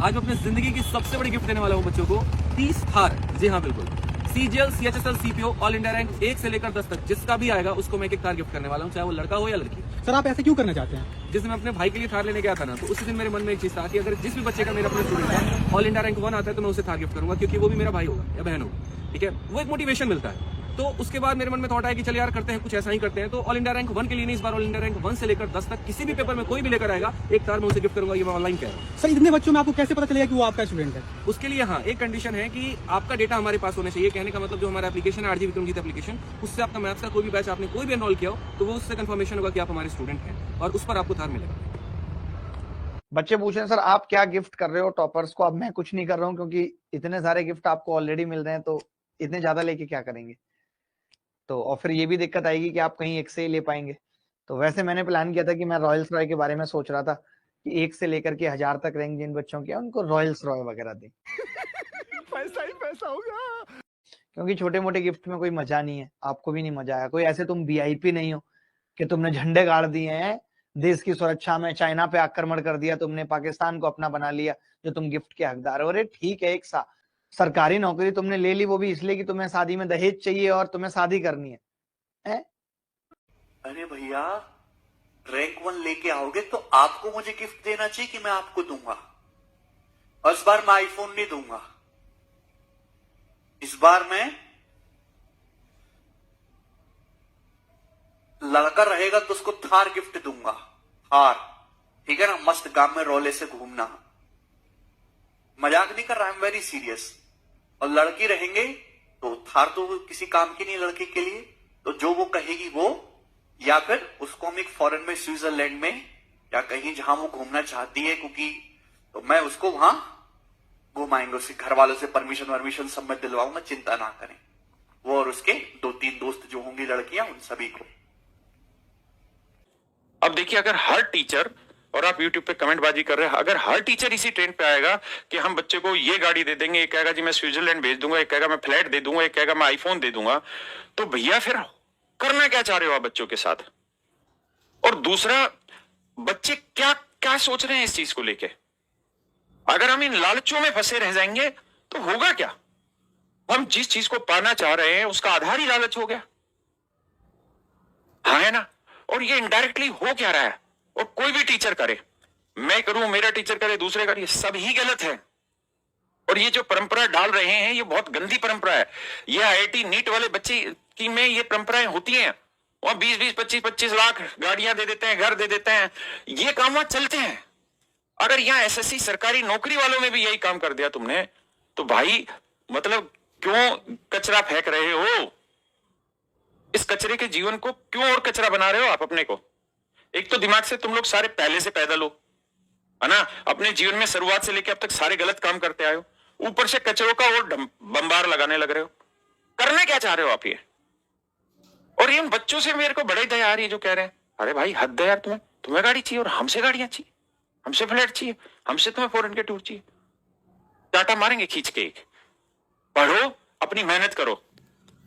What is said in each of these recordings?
आज मैं अपनी जिंदगी की सबसे बड़ी गिफ्ट देने वाला हूँ बच्चों को 30 थार। जी हाँ बिल्कुल, CGL, CHSL, CPO, all India rank 1 से लेकर 10 तक जिसका भी आएगा उसको मैं एक थार गिफ्ट करने वाला हूँ, चाहे वो लड़का हो या लड़की। सर आप ऐसे क्यों करना चाहते हैं? जिस दिन मैं अपने भाई के लिए थार लेने गया था ना, तो उसी दिन मेरे मन में एक चीज था कि अगर जिस भी बच्चे का मेरा अपने स्टूडेंट का ऑल इंडिया रैंक 1 आता है तो मैं उसे थार गिफ्ट करूंगा, क्योंकि वो भी मेरा भाई होगा या बहन होगा। ठीक है, वो एक मोटिवेशन मिलता है। तो उसके बाद मेरे मन में थॉट आया कि चल यार करते हैं कुछ ऐसा ही करते हैं। तो ऑल इंडिया रैंक 1 के लिए नहीं, इस बार ऑल इंडिया रैंक 1 से लेकर 10 तक किसी भी पेपर में कोई भी लेकर आएगा एक थार मैं उसे गिफ्ट करूंगा। ये मैं ऑनलाइन कह रहा हूँ। सर इतने बच्चों में आपको कैसे पता चलेगा कि वो आपका स्टूडेंट है? उसके लिए हाँ एक कंडीशन है कि आपका डेटा हमारे पास होना चाहिए। कहने का मतलब जो हमारा एप्लीकेशन है आरजी विक्रमजीत एप्लीकेशन, उससे आपका मैथ्स का कोई भी बैच आपने कोई भी एनरोल किया हो तो वो उससे कंफर्मेशन होगा कि आप हमारे स्टूडेंट हैं और उस पर आपको थार मिलेगा। बच्चे पूछ रहे हैं सर आप क्या गिफ्ट कर रहे हो टॉपर्स को? अब मैं कुछ नहीं कर रहा हूँ क्योंकि इतने सारे गिफ्ट आपको ऑलरेडी मिल रहे हैं, तो इतने ज्यादा लेके क्या करेंगे? तो और फिर ये भी दिक्कत आएगी कि आप कहीं एक से ही ले पाएंगे। तो वैसे मैंने प्लान किया था कि मैं रॉयल्स रॉय के बारे में सोच रहा था कि 1 से लेकर के 1000 तक रैंक जिन बच्चों के उनको रॉयल्स रॉय वगैरह दें। पैसा ही पैसा होगा। क्योंकि छोटे मोटे गिफ्ट में कोई मजा नहीं है, आपको भी नहीं मजा आया। कोई ऐसे तुम वीआईपी नहीं हो कि तुमने झंडे गाड़ दिए हैं देश की सुरक्षा में, चाइना पे आक्रमण कर दिया तुमने, पाकिस्तान को अपना बना लिया, जो तुम गिफ्ट के हकदार हो। अरे ठीक है, एक सरकारी नौकरी तुमने ले ली, वो भी इसलिए कि तुम्हें शादी में दहेज चाहिए और तुम्हें शादी करनी है? अरे भैया, रैंक 1 लेके आओगे तो आपको मुझे गिफ्ट देना चाहिए कि मैं आपको दूंगा। और इस बार मैं आईफोन नहीं दूंगा, इस बार मैं लड़का रहेगा तो उसको थार गिफ्ट दूंगा। थार, ठीक है ना? मस्त गांव में रोले से घूमना। मजाक नहीं कर रहा, आई एम वेरी सीरियस। और लड़की रहेंगे तो थार तो किसी काम की नहीं लड़की के लिए, तो जो वो कहेगी वो, या फिर उसको हम एक फॉरेन में, स्विट्जरलैंड में या कहीं जहां वो घूमना चाहती है, क्योंकि तो मैं उसको वहां घुमाएंगे। उसके घर वालों से परमिशन सब मैं दिलवाऊंगा, चिंता ना करें। वो और उसके 2-3 दोस्त जो होंगी लड़कियां, उन सभी को। अब देखिए, अगर हर टीचर, और आप YouTube पे कमेंट बाजी कर रहे हैं, अगर हर टीचर इसी ट्रेंड पे आएगा कि हम बच्चे को ये गाड़ी दे देंगे, एक कहेगा जी मैं स्विट्जरलैंड भेज दूंगा, एक कहेगा मैं फ्लैट दे दूंगा, एक कहेगा मैं आईफोन दे दूंगा, तो भैया फिर करना क्या चाह रहे हो आप बच्चों के साथ? और दूसरा, बच्चे क्या क्या सोच रहे हैं इस चीज को लेके? अगर हम इन लालचों में फंसे रह जाएंगे तो होगा क्या? हम जिस चीज को पाना चाह रहे हैं उसका आधार ही लालच हो गया, हाँ है ना? और ये इनडायरेक्टली हो क्या रहा है? और कोई भी टीचर करे, मैं करूं, मेरा टीचर करे, दूसरे करे, सब ही गलत है। और ये जो परंपरा डाल रहे हैं ये बहुत गंदी परंपरा है। ये आईआईटी नीट वाले बच्चे की में ये परंपराएं होती हैं, वहां 20-20, 25-25 लाख गाड़ियां दे देते हैं, घर दे देते हैं, ये काम वहां चलते हैं। अगर यहाँ एसएससी सरकारी नौकरी वालों में भी यही काम कर दिया तुमने, तो भाई मतलब क्यों कचरा फेंक रहे हो? इस कचरे के जीवन को क्यों और कचरा बना रहे हो आप अपने को? एक तो दिमाग से तुम लोग सारे पहले से पैदल हो, है ना? अपने जीवन में शुरुआत से लेकर अब तक सारे गलत काम करते आए हो, ऊपर से कचरों का और बंबार लगाने लग रहे हो। करने क्या चाह रहे हो आप ये? और इन बच्चों से मेरे को बड़ी दया आ रही है जो कह रहे हैं अरे भाई हद है यार, तुम्हें गाड़ी चाहिए और हमसे गाड़ियां चाहिए, हमसे फ्लैट चाहिए, हमसे तुम्हें फॉरेन के टूर चाहिए। टाटा मारेंगे खींच के। एक पढ़ो, अपनी मेहनत करो,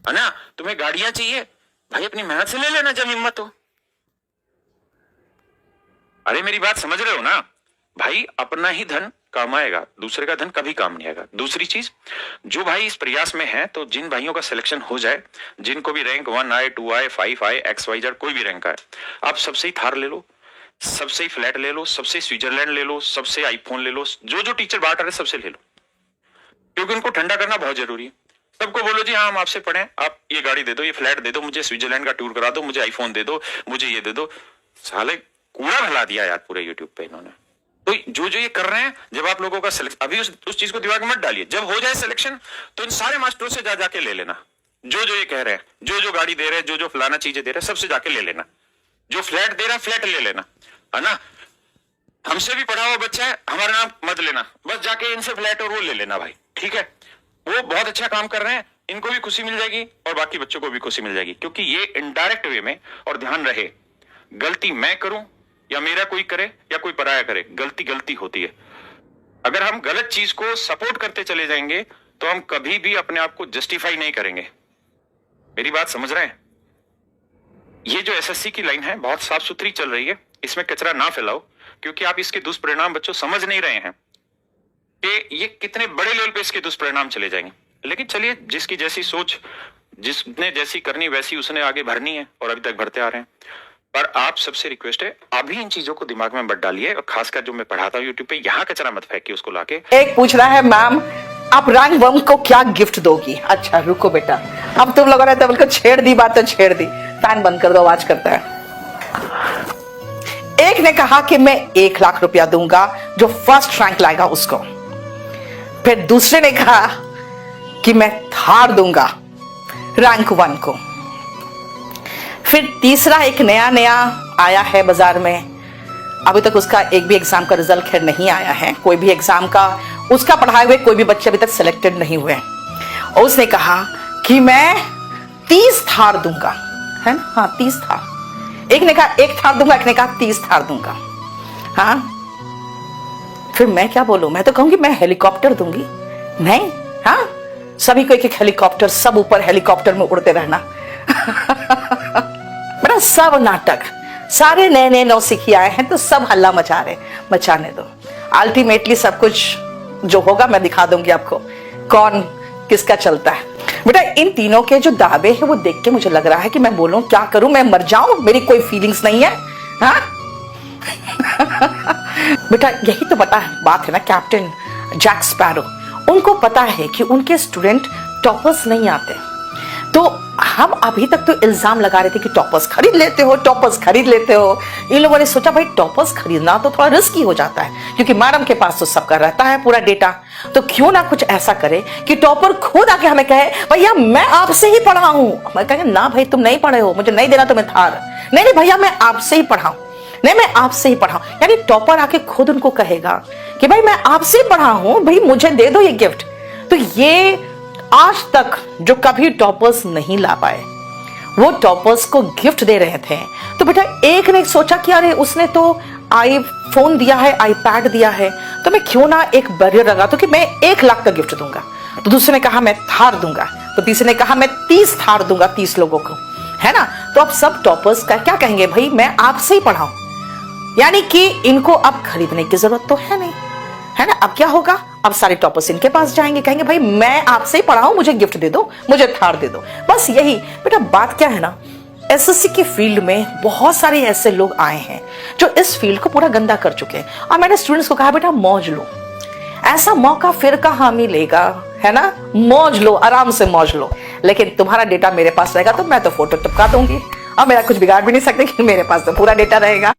है ना? तुम्हें गाड़ियां चाहिए, भाई अपनी मेहनत से ले लेना जब हिम्मत हो। अरे मेरी बात समझ रहे हो ना भाई? अपना ही धन काम आएगा, दूसरे का धन कभी काम नहीं आएगा। दूसरी चीज, जो भाई इस प्रयास में है, तो जिन भाइयों का सिलेक्शन हो जाए, जिनको भी रैंक 1 आए, 2 आए, 5 आए, XYZ कोई भी रैंक आए, आप सबसे ही थार ले लो, सबसे ही फ्लैट ले लो, सबसे स्विट्जरलैंड ले लो, सबसे आईफोन ले लो, जो जो टीचर बांट रहे सबसे ले लो, क्योंकि उनको ठंडा करना बहुत जरूरी है। सबको बोलो जी हाँ हम आपसे पढ़े, आप ये गाड़ी दे दो, ये फ्लैट दे दो, मुझे स्विट्जरलैंड का टूर करा दो, मुझे आईफोन दे दो, मुझे ये दे दो। साले कूड़ा भला दिया यार पूरे यूट्यूब पे इन्होंने। तो जो जो ये कर रहे हैं, जब आप लोगों का सिलेक्शन, अभी उस चीज को दिमाग में मत डालिए, जब हो जाए सिलेक्शन तो इन सारे मास्टरों से जा जाके ले लेना, जो जो ये कह रहे हैं, जो जो गाड़ी दे रहे हैं, जो जो फलाना चीजें दे रहे हैं, सबसे जाके ले लेना। जो फ्लैट दे रहा है फ्लैट ले लेना, है ना? हमसे भी पढ़ा हुआ बच्चा है, हमारा नाम मत लेना, बस जाके इनसे फ्लैट और वो ले लेना भाई, ठीक है? वो बहुत अच्छा काम कर रहे हैं, इनको भी खुशी मिल जाएगी और बाकी बच्चों को भी खुशी मिल जाएगी, क्योंकि ये इनडायरेक्ट वे में। और ध्यान रहे, गलती मैं करूं या मेरा कोई करे या कोई पराया करे, गलती गलती होती है। अगर हम गलत चीज को सपोर्ट करते चले जाएंगे तो हम कभी भी अपने आप को जस्टिफाई नहीं करेंगे। मेरी बात समझ रहे हैं? ये जो एसएससी की लाइन है बहुत साफ सुथरी चल रही है, इसमें कचरा ना फैलाओ, क्योंकि आप इसके दुष्परिणाम बच्चों समझ नहीं रहे हैं। कि ये कितने बड़े लेवल पे इसके दुष्परिणाम चले जाएंगे। लेकिन चलिए, जिसकी जैसी सोच, जिसने जैसी करनी वैसी उसने आगे भरनी है, और अभी तक भरते आ रहे हैं। पर आप सबसे रिक्वेस्ट है, अभी इन चीजों को दिमाग में मत डालिए, और खासकर जो मैं पढ़ाता हूँ यूट्यूब पे, यहाँ कचरा मत फेंकिए उसको लाके। एक पूछ रहा है, मैम आप रैंक 1 को क्या गिफ्ट दोगी? अच्छा रुको बेटा, अब तुम लोगों ने तो बिल्कुल छेड़ दी बात, तो छेड़ दी। फैन बंद कर दो, आवाज करता है। एक ने कहा कि मैं 1 लाख रुपया दूंगा जो फर्स्ट रैंक लाएगा उसको। फिर दूसरे ने कहा कि मैं थार दूंगा रैंक 1 को। फिर तीसरा एक नया आया है बाजार में, अभी तक उसका एक भी एग्जाम का रिजल्ट खैर नहीं आया है, कोई भी एग्जाम का उसका पढ़ाए हुए कोई भी बच्चे अभी तक सिलेक्टेड नहीं हुए। और उसने कहा कि मैं 30 थार दूंगा, है ना? हाँ 30 थार। एक ने कहा 1 थार दूंगा, एक ने कहा 30 थार दूंगा। हाँ फिर मैं क्या बोलूं? मैं तो कहूंगी मैं हेलीकॉप्टर दूंगी। नहीं, हाँ सभी को एक हेलीकॉप्टर, सब ऊपर हेलीकॉप्टर में उड़ते रहना। मेरा सब नाटक, सारे नए नए नौसिखी आए हैं तो सब हल्ला मचा रहे, मचाने दो। अल्टीमेटली सब कुछ जो होगा मैं दिखा दूंगी आपको, कौन किसका चलता है। बेटा इन तीनों के जो दावे हैं वो देख के मुझे लग रहा है कि मैं बोलूं क्या करूं, मैं मर जाऊं, मेरी कोई फीलिंग्स नहीं है। हाँ बेटा यही तो बात है ना कैप्टन जैक स्पैरो, उनको पता है कि उनके स्टूडेंट टॉपर्स नहीं आते। तो हम अभी तक तो इल्जाम लगा रहे थे कि टॉपर्स खरीद लेते हो, टॉपर्स खरीद लेते हो। इन लोगों ने सोचा भाई टॉपर्स खरीदना तो थोड़ा रिस्की हो जाता है, क्योंकि मैडम के पास तो सबका रहता है पूरा डेटा, तो क्यों ना कुछ ऐसा करे कि टॉपर खुद आके हमें कहे भैया मैं आपसे ही पढ़ा हूं। मैं कहेंगे ना भाई तुम नहीं पढ़े हो, मुझे नहीं देना तुम्हें थार। नहीं भैया मैं आपसे ही पढ़ा हूं, नहीं मैं आपसे ही पढ़ा हूं। यानी टॉपर आके खुद उनको कहेगा कि भाई मैं आपसे ही पढ़ा हूं, भाई मुझे दे दो ये गिफ्ट। तो ये आज तक जो कभी टॉपर्स नहीं ला पाए वो टॉपर्स को गिफ्ट दे रहे थे। तो बेटा एक ने सोचा कि अरे उसने तो आईफोन दिया है, आईपैड दिया है, तो मैं क्यों ना एक बैरियर लगा तो कि मैं 1 लाख का गिफ्ट दूंगा। तो दूसरे ने कहा मैं थार दूंगा, तो तीसरे ने कहा मैं 30 थार दूंगा 30 लोगों को, है ना? तो अब सब टॉपर्स का क्या कहेंगे, भाई मैं आपसे ही पढ़ाऊं, यानी कि इनको अब खरीदने की जरूरत तो है नहीं, है ना? अब क्या होगा, अब सारे टॉपर्स इनके पास जाएंगे, कहेंगे भाई मैं आपसे ही पढ़ाऊं, मुझे गिफ्ट दे दो, मुझे थार दे दो। बस यही बेटा बात क्या है ना, एसएससी के फील्ड में बहुत सारे ऐसे लोग आए हैं जो इस फील्ड को पूरा गंदा कर चुके हैं, और मैंने स्टूडेंट्स को कहा बेटा मौज लो, ऐसा मौका फिर कहाँ मिलेगा, है ना? मौज लो, आराम से मौज लो। लेकिन तुम्हारा डेटा मेरे पास रहेगा तो मैं तो फोटो चिपका दूंगी, और मेरा कुछ बिगाड़ भी नहीं सकते कि मेरे पास तो पूरा डेटा रहेगा।